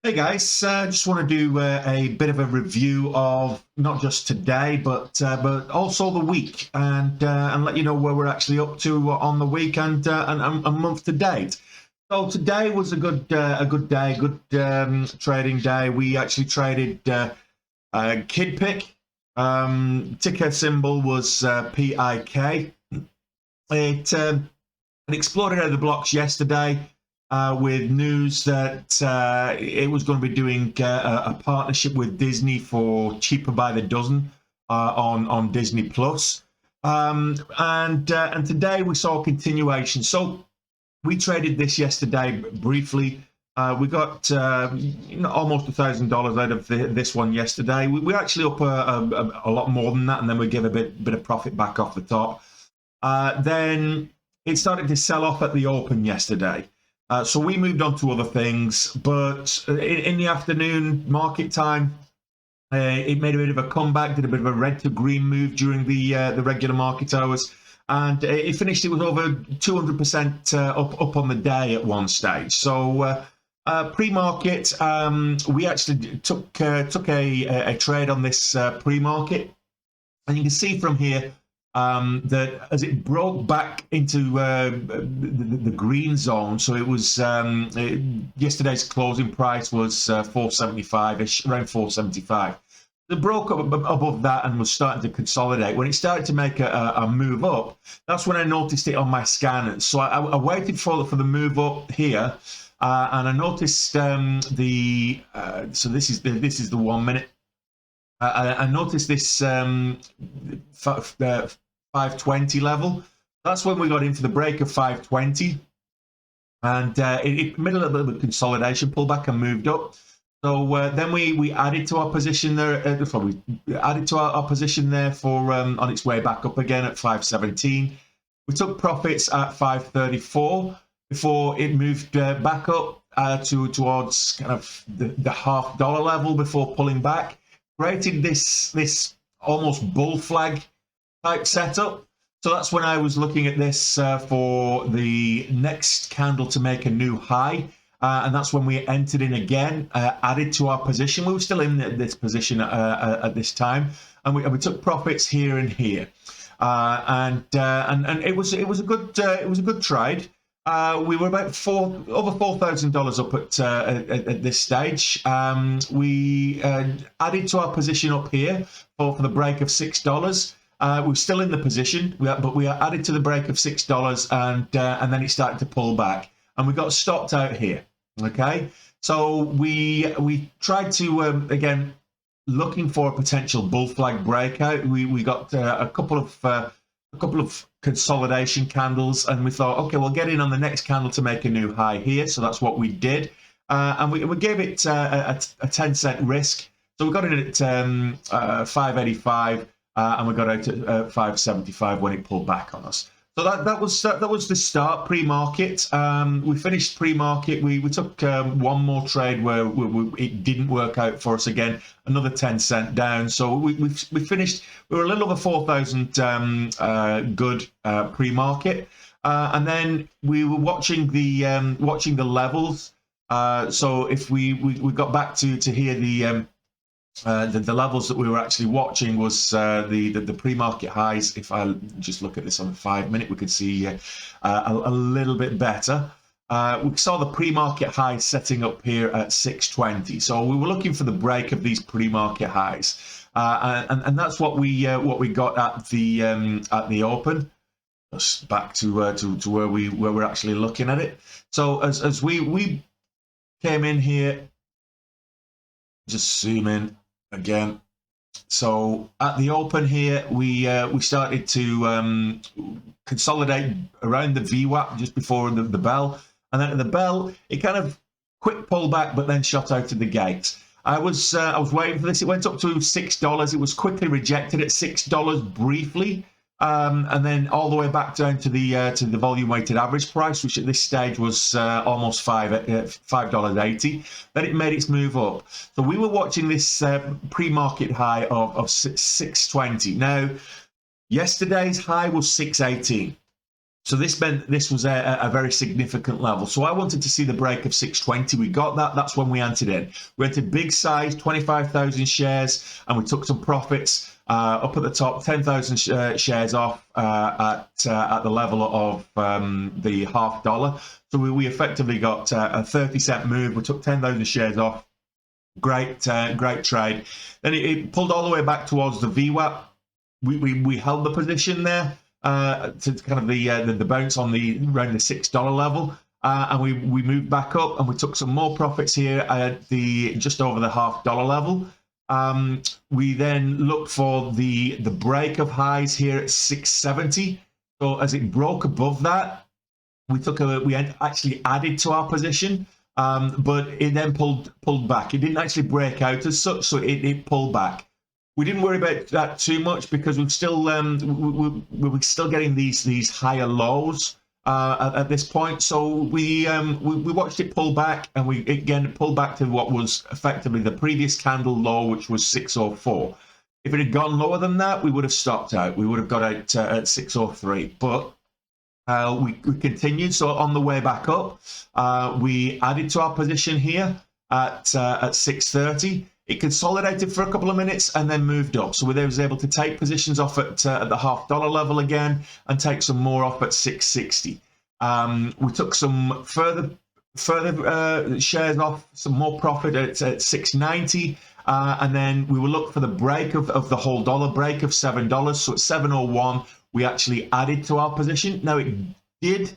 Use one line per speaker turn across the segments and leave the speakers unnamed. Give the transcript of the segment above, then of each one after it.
Hey guys, just want to do a bit of a review of not just today, but also the week, and let you know where we're actually up to on the week and month to date. So today was a good day, good trading day. We actually traded Kid Pick. Ticker symbol was PIK. It exploded out of the blocks yesterday. With news that it was going to be doing a partnership with Disney for cheaper by the dozen on Disney Plus, and today we saw a continuation. So we traded this yesterday briefly. We got almost $1,000 out of this one yesterday. We're actually up a lot more than that, and then we give a bit of profit back off the top. Then it started to sell off at the open yesterday. So we moved on to other things, but in the afternoon market time, it made a bit of a comeback, did a bit of a red to green move during the regular market hours, and it finished. It was over 200% up on the day at one stage. So pre-market, we actually took a trade on this pre-market, and you can see from here that as it broke back into the green zone, so it was yesterday's closing price was 475-ish, around 475. It broke up above that and was starting to consolidate. When it started to make a move up, that's when I noticed it on my scanners. So I waited for the move up here, and I noticed so this is the 1 minute. I noticed this 520 level. That's when we got into the break of 520, and it made a little bit of a consolidation pullback and moved up. So then we added to our position there. We added to our position there for on its way back up again at 517. We took profits at 534 before it moved back up towards kind of the $0.50 level before pulling back. Created this almost bull flag type setup. So that's when I was looking at this for the next candle to make a new high, and that's when we entered in again, added to our position. We were still in this position at this time, and we took profits here and here, and it was a good trade. We were about over $4,000 up at this stage. We added to our position up here for the break of $6. We're still in the position, but we added to the break of $6, and then it started to pull back, and we got stopped out here. Okay, so we tried to again looking for a potential bull flag breakout. We got a couple of consolidation candles, and we thought, okay, we'll get in on the next candle to make a new high here. So that's what we did, and we gave it a 10-cent risk. So we got in at 585. And we got out at 575 when it pulled back on us. So that was the start pre-market. We finished pre-market. We took one more trade where it didn't work out for us again. Another 10-cent down. So we finished. We were a little over 4,000 good pre-market, and then we were watching the levels. So if we got back to here the levels that we were actually watching was the pre-market highs. If I just look at this on the 5 minute, we could see a little bit better. We saw the pre-market highs setting up here at 620. So we were looking for the break of these pre-market highs, and that's what we got at the open. Just back to where we're actually looking at it. So as we came in here, just zoom in again. So at the open here, we started to consolidate around the VWAP just before the bell, and then at the bell it kind of quick pullback, but then shot out of the gate. I was waiting for this. It went up to $6. It was quickly rejected at $6 briefly, and then all the way back down to the volume weighted average price, which at this stage was almost $5.80. Then it made its move up. So we were watching this pre-market high of 620. Now, yesterday's high was 618. So this meant this was a very significant level. So I wanted to see the break of 620. We got that. That's when we entered in. We entered big size, 25,000 shares, and we took some profits up at the top, 10,000 shares off at the level of the $0.50. So we effectively got a 30-cent move. We took 10,000 shares off. Great trade. Then it pulled all the way back towards the VWAP. We held the position there. To kind of the bounce on around the $6 level, and we moved back up and we took some more profits here at just over the $0.50 level. We then looked for the break of highs here at 670. So as it broke above that, we actually added to our position, but it then pulled back. It didn't actually break out as such, so it pulled back. We didn't worry about that too much because we're still we were still getting these higher lows at this point. So we watched it pull back, and we again pulled back to what was effectively the previous candle low, which was 604. If it had gone lower than that, we would have stopped out. We would have got out at 603, but we continued. So on the way back up, we added to our position here at 630. It consolidated for a couple of minutes and then moved up. So we was able to take positions off at the $0.50 level again and take some more off at 660. We took some further shares off, some more profit at 690. And then we will look for the break of the whole dollar break of $7. So at 701, we actually added to our position. Now it did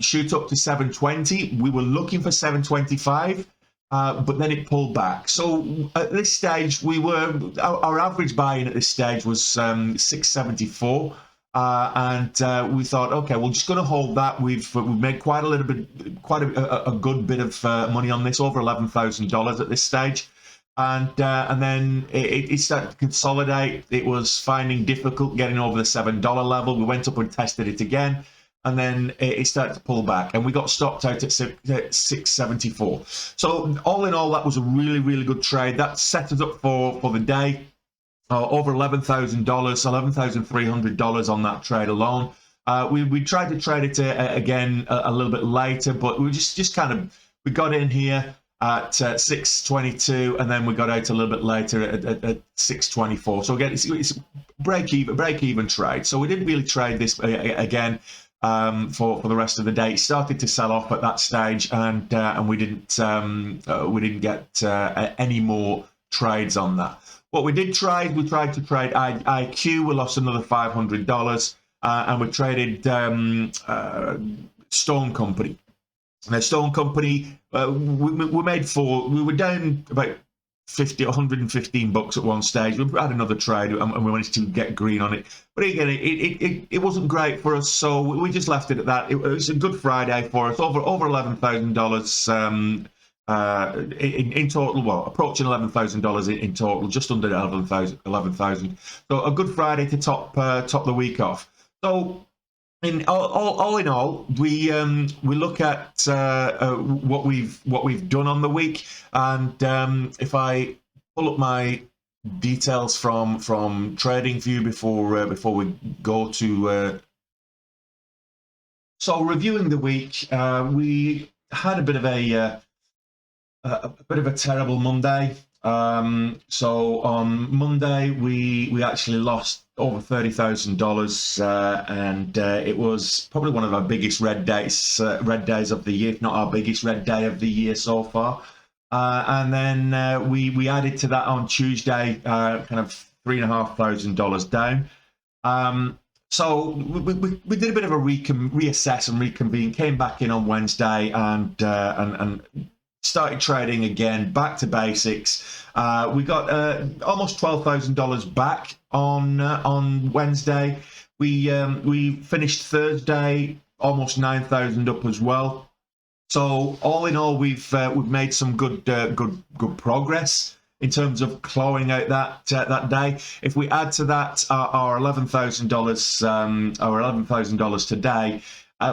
shoot up to 720. We were looking for 725. But then it pulled back. So at this stage, our average buy-in at this stage was 674, and we thought, okay, we're just going to hold that. We've made quite a good bit of money on this, over $11,000 at this stage, and then it started to consolidate. It was finding difficult getting over the $7 level. We went up and tested it again. And then it started to pull back, and we got stopped out at 674. So all in all, that was a really, really good trade. That set us up for the day. Over $11,000, $11,300 on that trade alone. We tried to trade it again a little bit later, but we just kind of we got in here at 622, and then we got out a little bit later at 624. So again, it's a break even trade. So we didn't really trade this again. For the rest of the day. It started to sell off at that stage, and we didn't get any more trades on that. What we did trade, we tried to trade IQ. We lost another $500, and we traded Stone Company. Now Stone Company, we made four. We were down about 115 bucks at one stage. We had another trade and we managed to get green on it, but again it wasn't great for us, so we just left it at that. It was a good Friday for us, over $11,000 in total. Well, approaching $11,000 in total, just under 11,000. So a good Friday to top the week off. So all in all, we look at what we've done on the week, and if I pull up my details from TradingView before we go to so reviewing the week, we had a bit of a terrible Monday. So on Monday we actually lost over $30,000, and it was probably one of our biggest red days of the year, if not our biggest red day of the year so far. And then we added to that on Tuesday, kind of $3,500 down. So we did a bit of a reassess and reconvene, came back in on Wednesday, and started trading again, back to basics. We got almost $12,000 back on Wednesday. We finished Thursday almost 9,000 up as well. So all in all, we've made some good progress in terms of clawing out that day. If we add to that our $11,000 today,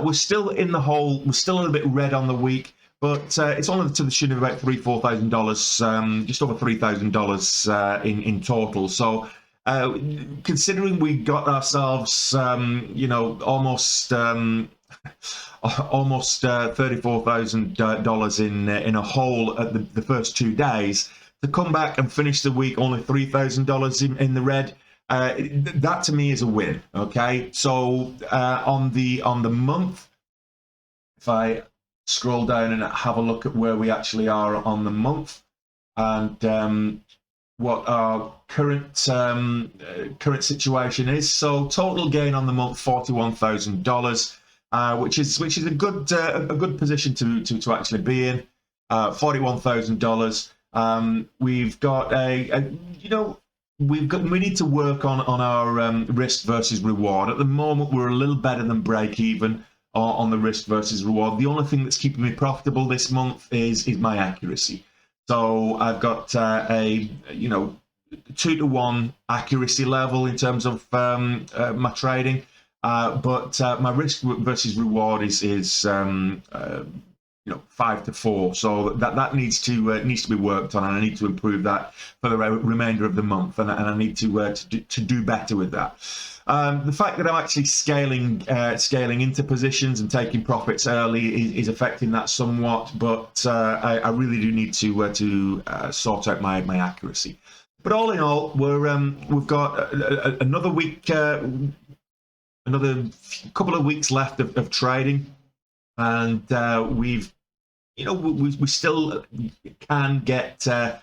we're still in the hole. We're still a little bit red on the week. But it's only to the tune of about $4,000, just over $3,000 in total. So considering we got ourselves, almost $34,000 in a hole at the first 2 days, to come back and finish the week only $3,000 in the red. That to me is a win. Okay, so on the month, if I scroll down and have a look at where we actually are on the month, and what our current situation is. So total gain on the month, $41,000, which is a good position to actually be in. $41,000. We've got we need to work on our risk versus reward. At the moment, we're a little better than break even on the risk versus reward. The only thing that's keeping me profitable this month is my accuracy. So I've got a 2-to-1 accuracy level in terms of my trading, but my risk versus reward is 5-to-4. So that needs to be worked on, and I need to improve that for the remainder of the month, and I need to do better with that. The fact that I'm actually scaling into positions and taking profits early is affecting that somewhat, but I really do need to sort out my accuracy. But all in all, we've got another week, another couple of weeks left of trading, and we still can get to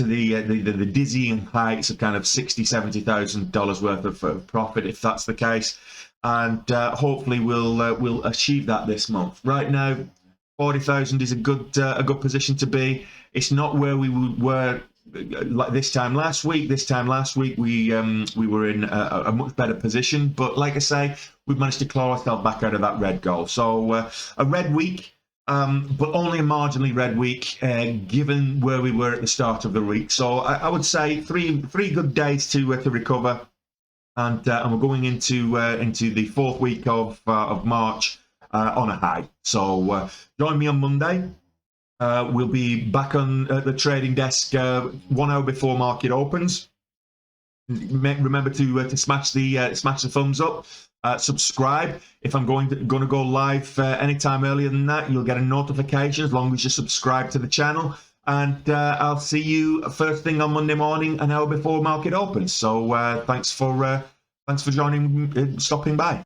the dizzying heights of kind of $60,000-$70,000 worth of profit, if that's the case, and hopefully we'll achieve that this month. Right now, 40,000 is a good position to be. It's not where we were like this time last week. This time last week we were in a much better position, but like I say, we've managed to claw ourselves back out of that red goal. So a red week. But only a marginally red week, given where we were at the start of the week. So I would say three good days to recover, and we're going into the fourth week of March on a high. So join me on Monday. We'll be back on the trading desk 1 hour before market opens. Remember to smash the thumbs up. Subscribe. If I'm going to go live anytime earlier than that, you'll get a notification as long as you subscribe to the channel. And I'll see you first thing on Monday morning, an hour before market opens. So thanks for joining, stopping by.